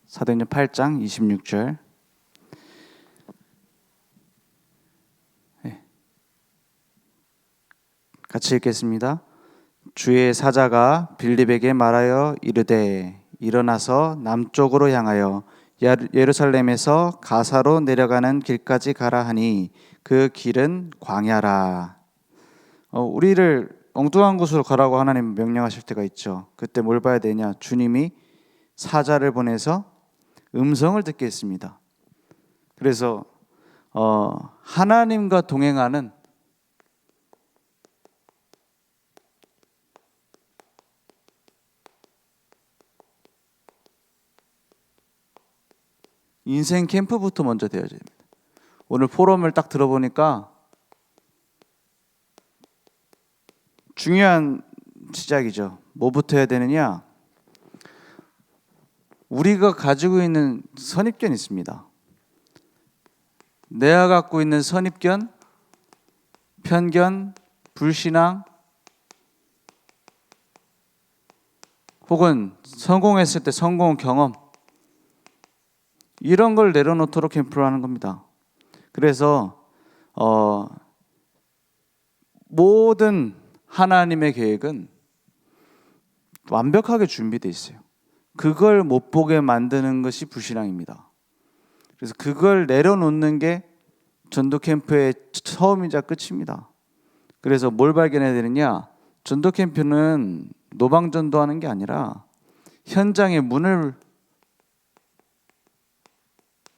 사도행전 8장 26절. 같이 읽겠습니다. 주의 사자가 빌립에게 말하여 이르되 일어나서 남쪽으로 향하여 예루살렘에서 가사로 내려가는 길까지 가라 하니 그 길은 광야라. 우리를 엉뚱한 곳으로 가라고 하나님 명령하실 때가 있죠. 그때 뭘 봐야 되냐? 주님이 사자를 보내서 음성을 듣게 했습니다. 그래서 하나님과 동행하는 인생 캠프부터 먼저 되어야 됩니다. 오늘 포럼을 딱 들어보니까 중요한 시작이죠. 뭐부터 해야 되느냐? 우리가 가지고 있는 선입견이 있습니다. 내가 갖고 있는 선입견, 편견, 불신앙, 혹은 성공했을 때 성공 경험, 이런 걸 내려놓도록 캠프를 하는 겁니다. 그래서 모든 하나님의 계획은 완벽하게 준비되어 있어요. 그걸 못 보게 만드는 것이 불신앙입니다. 그래서 그걸 내려놓는 게 전도 캠프의 처음이자 끝입니다. 그래서 뭘 발견해야 되느냐? 전도 캠프는 노방전도하는 게 아니라 현장의 문을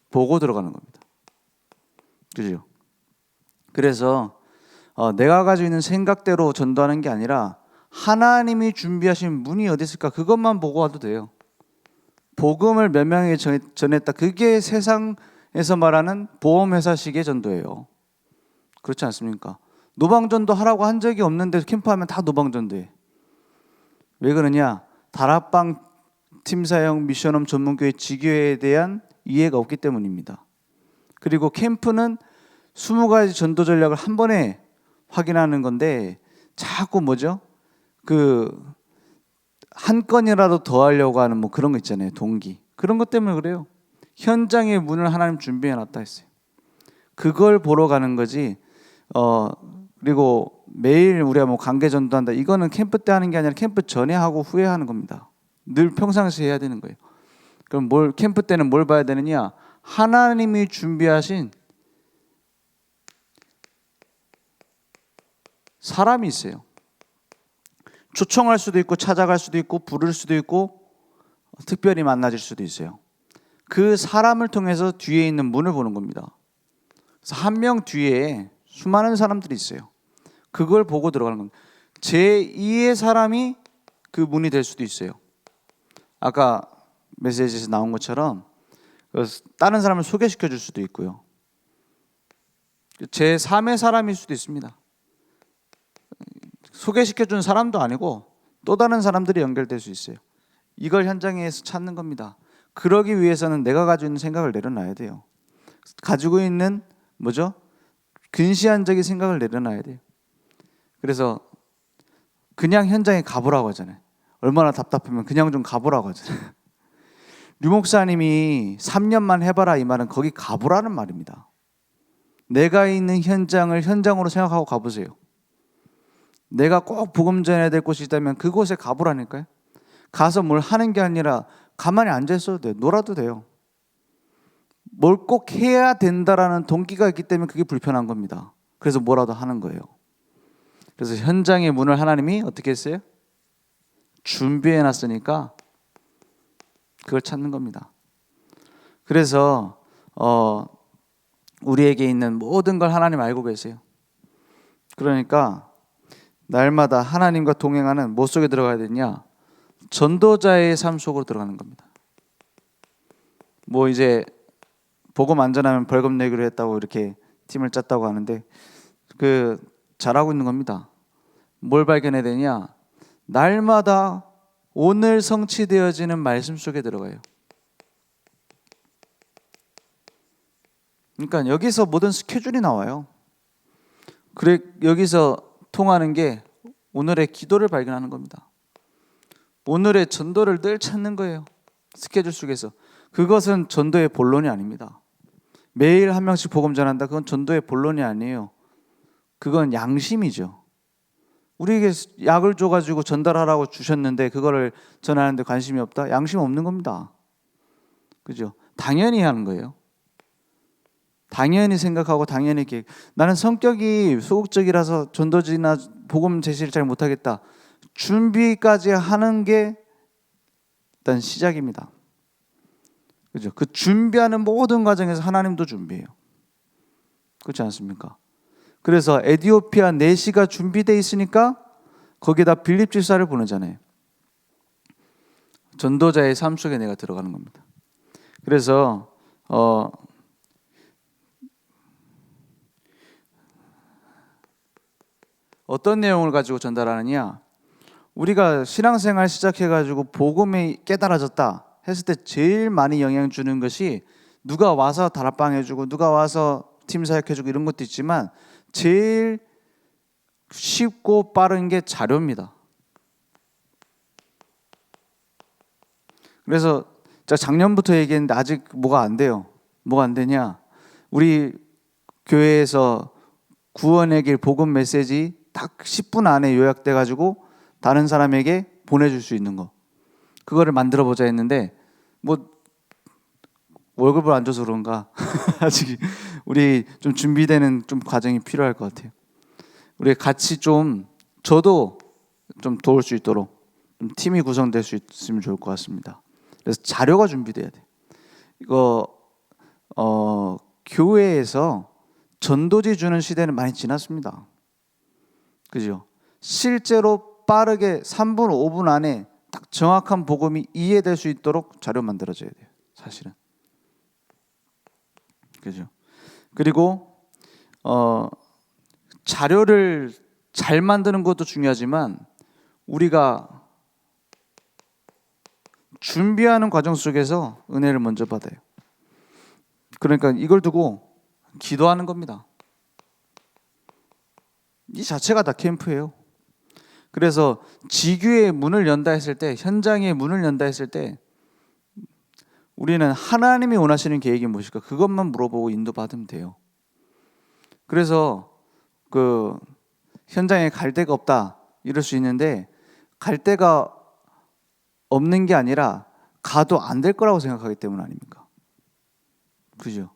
보고 들어가는 겁니다. 그죠? 그래서 내가 가지고 있는 생각대로 전도하는 게 아니라 하나님이 준비하신 문이 어디 있을까? 그것만 보고 와도 돼요. 복음을 몇 명에게 전했다. 그게 세상에서 말하는 보험회사식의 전도예요. 그렇지 않습니까? 노방전도 하라고 한 적이 없는데 캠프하면 다 노방전도해. 왜 그러냐? 다락방 팀사형 미션홈 전문교회 지교회에 대한 이해가 없기 때문입니다. 그리고 캠프는 20가지 전도 전략을 한 번에 확인하는 건데 자꾸 뭐죠? 한 건이라도 더 하려고 하는 뭐 그런 거 있잖아요. 동기. 그런 것 때문에 그래요. 현장의 문을 하나님 준비해 놨다 했어요. 그걸 보러 가는 거지. 그리고 매일 우리가 뭐 관계 전도한다. 이거는 캠프 때 하는 게 아니라 캠프 전에 하고 후에 하는 겁니다. 늘 평상시에 해야 되는 거예요. 그럼 캠프 때는 뭘 봐야 되느냐? 하나님이 준비하신 사람이 있어요. 초청할 수도 있고 찾아갈 수도 있고 부를 수도 있고 특별히 만나질 수도 있어요. 그 사람을 통해서 뒤에 있는 문을 보는 겁니다. 그래서 한 명 뒤에 수많은 사람들이 있어요. 그걸 보고 들어가는 겁니다. 제2의 사람이 그 문이 될 수도 있어요. 아까 메시지에서 나온 것처럼 다른 사람을 소개시켜 줄 수도 있고요. 제3의 사람일 수도 있습니다. 소개시켜 준 사람도 아니고 또 다른 사람들이 연결될 수 있어요. 이걸 현장에서 찾는 겁니다. 그러기 위해서는 내가 가지고 있는 생각을 내려놔야 돼요. 가지고 있는 뭐죠? 근시안적인 생각을 내려놔야 돼요. 그래서 그냥 현장에 가보라고 하잖아요. 얼마나 답답하면 그냥 좀 가보라고 하잖아요. 류 목사님이 3년만 해봐라 이 말은 거기 가보라는 말입니다. 내가 있는 현장을 현장으로 생각하고 가보세요. 내가 꼭 복음 전해야 될 곳이 있다면 그곳에 가보라니까요. 가서 뭘 하는 게 아니라 가만히 앉아 있어도 돼요. 놀아도 돼요. 뭘 꼭 해야 된다라는 동기가 있기 때문에 그게 불편한 겁니다. 그래서 뭐라도 하는 거예요. 그래서 현장의 문을 하나님이 어떻게 했어요? 준비해 놨으니까 그걸 찾는 겁니다. 그래서 우리에게 있는 모든 걸 하나님 알고 계세요. 그러니까 날마다 하나님과 동행하는 뭐 속에 들어가야 되냐? 전도자의 삶 속으로 들어가는 겁니다. 뭐 이제 복음 안전하면 벌금 내기로 했다고 이렇게 팀을 짰다고 하는데 잘하고 있는 겁니다. 뭘 발견해야 되냐? 날마다 오늘 성취되어지는 말씀 속에 들어가요. 그러니까 여기서 모든 스케줄이 나와요. 그래 여기서 통하는 게 오늘의 기도를 발견하는 겁니다. 오늘의 전도를 늘 찾는 거예요. 스케줄 속에서. 그것은 전도의 본론이 아닙니다. 매일 한 명씩 복음 전한다. 그건 전도의 본론이 아니에요. 그건 양심이죠. 우리에게 약을 줘가지고 전달하라고 주셨는데 그거를 전하는데 관심이 없다? 양심 없는 겁니다. 그죠? 당연히 하는 거예요. 당연히 생각하고 당연히 계획. 나는 성격이 소극적이라서 전도지나 복음 제시를 잘 못하겠다. 준비까지 하는 게 일단 시작입니다. 그죠? 그 준비하는 모든 과정에서 하나님도 준비해요. 그렇지 않습니까? 그래서 에티오피아 내시가 준비되어 있으니까 거기다 빌립 집사를 보내잖아요. 전도자의 삶 속에 내가 들어가는 겁니다. 그래서 어떤 내용을 가지고 전달하느냐? 우리가 신앙생활 시작해가지고 복음이 깨달아졌다 했을 때 제일 많이 영향 주는 것이 누가 와서 다락방 해주고 누가 와서 팀 사역해주고 이런 것도 있지만 제일 쉽고 빠른 게 자료입니다. 그래서 제가 작년부터 얘기했는데 아직 뭐가 안 돼요. 뭐가 안 되냐? 우리 교회에서 구원의 길 복음 메시지 딱 10분 안에 요약돼 가지고 다른 사람에게 보내줄 수 있는 거, 그거를 만들어 보자 했는데 뭐 월급을 안 줘서 그런가 아직 우리 좀 준비되는 좀 과정이 필요할 것 같아요. 우리 같이 좀 저도 좀 도울 수 있도록 좀 팀이 구성될 수 있으면 좋을 것 같습니다. 그래서 자료가 준비돼야 돼. 이거 교회에서 전도지 주는 시대는 많이 지났습니다. 그죠? 실제로 빠르게 3분, 5분 안에 딱 정확한 복음이 이해될 수 있도록 자료 만들어져야 돼요. 사실은. 그죠? 그리고 자료를 잘 만드는 것도 중요하지만 우리가 준비하는 과정 속에서 은혜를 먼저 받아요. 그러니까 이걸 두고 기도하는 겁니다. 이 자체가 다 캠프예요. 그래서 지교의 문을 연다 했을 때, 현장의 문을 연다 했을 때 우리는 하나님이 원하시는 계획이 무엇일까? 그것만 물어보고 인도받으면 돼요. 그래서 그 현장에 갈 데가 없다 이럴 수 있는데 갈 데가 없는 게 아니라 가도 안 될 거라고 생각하기 때문 아닙니까? 그죠?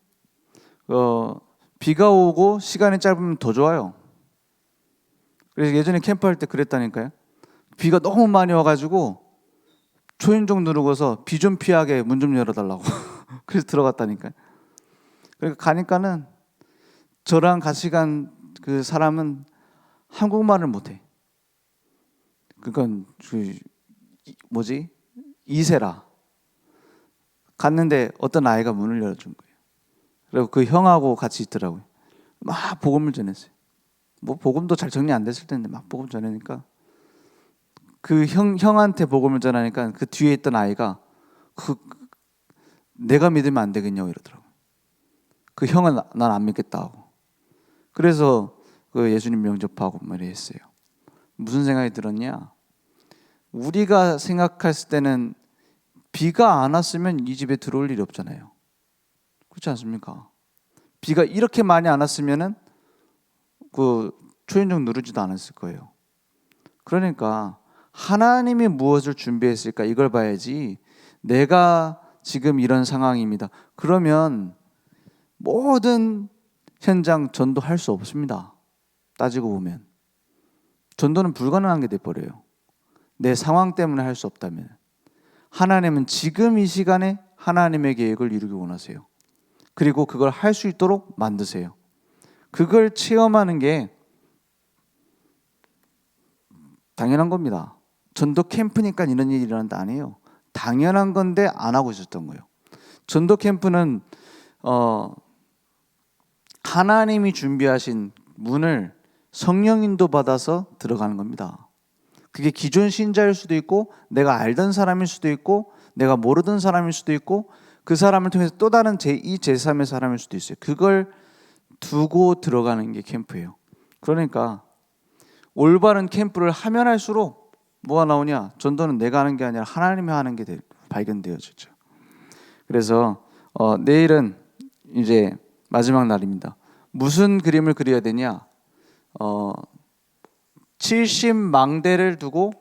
비가 오고 시간이 짧으면 더 좋아요. 그래서 예전에 캠프할 때 그랬다니까요. 비가 너무 많이 와가지고 초인종 누르고서 비 좀 피하게 문 좀 열어달라고 그래서 들어갔다니까요. 그러니까 가니까는 저랑 같이 간 그 사람은 한국말을 못해. 그건 뭐지? 이세라. 갔는데 어떤 아이가 문을 열어준 거예요. 그리고 그 형하고 같이 있더라고요. 막 복음을 전했어요. 뭐 복음도 잘 정리 안 됐을 텐데 막 복음 전하니까 그 형한테 복음을 전하니까 그 뒤에 있던 아이가 내가 믿으면 안 되겠냐고 이러더라고요. 그 형은 난 안 믿겠다 하고. 그래서 그 예수님 영접하고 말이 했어요. 무슨 생각이 들었냐? 우리가 생각했을 때는 비가 안 왔으면 이 집에 들어올 일이 없잖아요. 그렇지 않습니까? 비가 이렇게 많이 안 왔으면은 그 초인종 누르지도 않았을 거예요. 그러니까 하나님이 무엇을 준비했을까 이걸 봐야지 내가 지금 이런 상황입니다. 그러면 모든 현장 전도할 수 없습니다. 따지고 보면 전도는 불가능한 게 돼버려요. 내 상황 때문에 할 수 없다면. 하나님은 지금 이 시간에 하나님의 계획을 이루기 원하세요. 그리고 그걸 할 수 있도록 만드세요. 그걸 체험하는 게 당연한 겁니다. 전도 캠프니까 이런 일이 일어난다 아니에요. 당연한 건데 안 하고 있었던 거예요. 전도 캠프는 하나님이 준비하신 문을 성령 인도 받아서 들어가는 겁니다. 그게 기존 신자일 수도 있고 내가 알던 사람일 수도 있고 내가 모르던 사람일 수도 있고 그 사람을 통해서 또 다른 제2, 제3의 사람일 수도 있어요. 그걸 두고 들어가는 게 캠프예요. 그러니까 올바른 캠프를 하면 할수록 뭐가 나오냐? 전도는 내가 하는 게 아니라 하나님이 하는 게 발견되어지죠. 그래서 내일은 이제 마지막 날입니다. 무슨 그림을 그려야 되냐? 70망대를 두고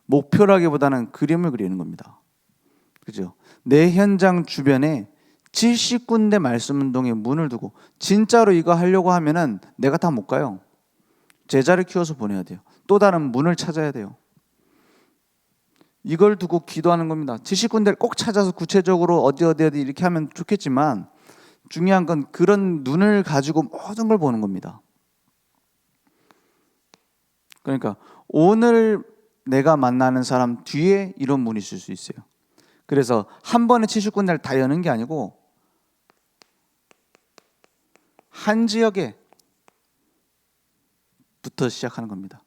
목표라기보다는 그림을 그리는 겁니다. 그죠? 내 현장 주변에 70군데 말씀운동의 문을 두고 진짜로 이거 하려고 하면은 내가 다 못 가요. 제자를 키워서 보내야 돼요. 또 다른 문을 찾아야 돼요. 이걸 두고 기도하는 겁니다. 70군데를 꼭 찾아서 구체적으로 어디 이렇게 하면 좋겠지만 중요한 건 그런 눈을 가지고 모든 걸 보는 겁니다. 그러니까 오늘 내가 만나는 사람 뒤에 이런 문이 있을 수 있어요. 그래서 한 번에 70군데를 다 여는 게 아니고 한 지역에 부터 시작하는 겁니다.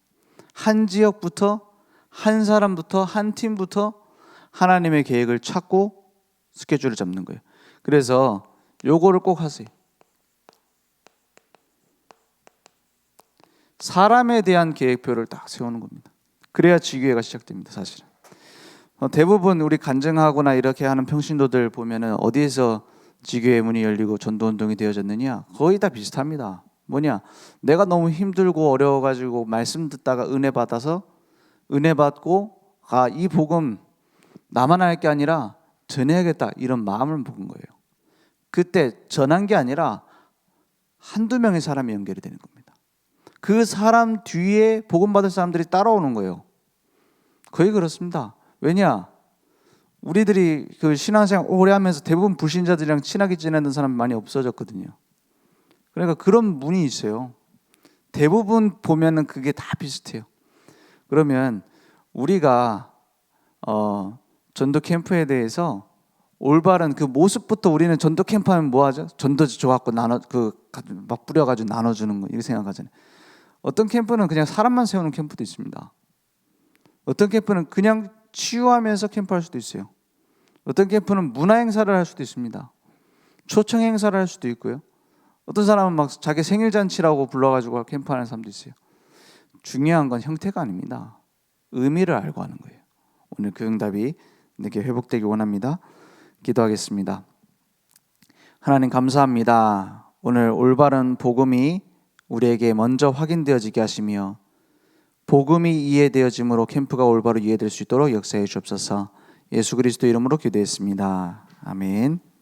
한 지역부터, 한 사람부터, 한 팀부터 하나님의 계획을 찾고 스케줄을 잡는 거예요. 그래서 요거를 꼭 하세요. 사람에 대한 계획표를 딱 세우는 겁니다. 그래야 지교회가 시작됩니다. 사실은 대부분 우리 간증하거나 이렇게 하는 평신도들 보면은 어디에서 지교회 문이 열리고 전도운동이 되어졌느냐? 거의 다 비슷합니다. 뭐냐? 내가 너무 힘들고 어려워가지고 말씀 듣다가 은혜 받아서 은혜 받고 이 복음 나만 할 게 아니라 전해야겠다 이런 마음을 먹은 거예요. 그때 전한 게 아니라 한두 명의 사람이 연결이 되는 겁니다. 그 사람 뒤에 복음 받을 사람들이 따라오는 거예요. 거의 그렇습니다. 왜냐? 우리들이 그 신앙생활 오래 하면서 대부분 불신자들이랑 친하게 지내는 사람이 많이 없어졌거든요. 그러니까 그런 문이 있어요. 대부분 보면은 그게 다 비슷해요. 그러면 우리가 전도 캠프에 대해서 올바른 그 모습부터 우리는 전도 캠프 하면 뭐 하죠? 전도지 줘갖고 막 뿌려가지고 나눠주는 거 이렇게 생각하잖아요. 어떤 캠프는 그냥 사람만 세우는 캠프도 있습니다. 어떤 캠프는 그냥 치유하면서 캠프할 수도 있어요. 어떤 캠프는 문화 행사를 할 수도 있습니다. 초청 행사를 할 수도 있고요. 어떤 사람은 막 자기 생일 잔치라고 불러가지고 캠프하는 사람도 있어요. 중요한 건 형태가 아닙니다. 의미를 알고 하는 거예요. 오늘 그 응답이 내게 회복되기 원합니다. 기도하겠습니다. 하나님 감사합니다. 오늘 올바른 복음이 우리에게 먼저 확인되어지게 하시며 복음이 이해되어짐으로 캠프가 올바로 이해될 수 있도록 역사해 주옵소서. 예수 그리스도 이름으로 기도했습니다. 아멘.